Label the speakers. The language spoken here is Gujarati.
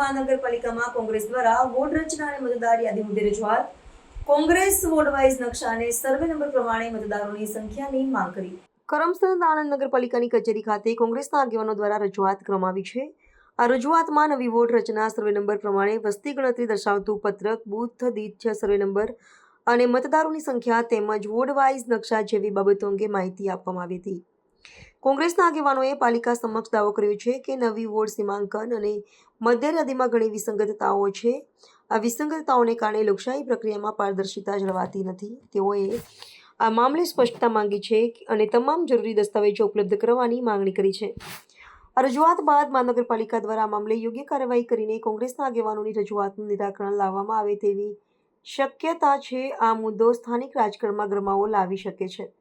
Speaker 1: મહાનગરપાલિકામાં કોંગ્રેસ દ્વારા વોર્ડ રચના અને મતદાર યાદી મુદ્દે રજૂઆત. કોંગ્રેસ વોર્ડ વાઇઝ નકશા અને સર્વે નંબર પ્રમાણે મતદારોની સંખ્યાની માંગ કરી. કરમસદ આણંદ નગરપાલિકાની કચેરી ખાતે કોંગ્રેસના આગેવાનો દ્વારા રજૂઆત કરવામાં આવી છે. આ રજૂઆતમાં નવી વોર્ડ રચના, સર્વે નંબર પ્રમાણે વસ્તી ગણતરી દર્શાવતું પત્રક, બૂથ દીઠ સર્વે નંબર અને મતદારોની સંખ્યા તેમજ વોર્ડ વાઇઝ નકશા જેવી બાબતો અંગે માહિતી આપવામાં આવી હતી. કોંગ્રેસના આગેવાનોએ પાલિકા સમક્ષ દાવો કર્યો છે કે નવી વોર્ડ સીમાંકન અને મતદાર યાદીમાં ઘણી વિસંગતતાઓ છે. આ વિસંગતતાઓને કારણે લોકશાહી પ્રક્રિયામાં પારદર્શિતા જળવાતી નથી. તેઓએ આ મામલે સ્પષ્ટતા માંગી છે અને તમામ જરૂરી દસ્તાવેજો ઉપલબ્ધ કરવાની માંગણી કરી છે. આ રજૂઆત બાદ મહાનગરપાલિકા દ્વારા આ મામલે યોગ્ય કાર્યવાહી કરીને કોંગ્રેસના આગેવાનોની રજૂઆતનું નિરાકરણ લાવવામાં આવે તેવી શક્યતા છે. આ મુદ્દો સ્થાનિક રાજકારણમાં ગરમાવો લાવી શકે છે.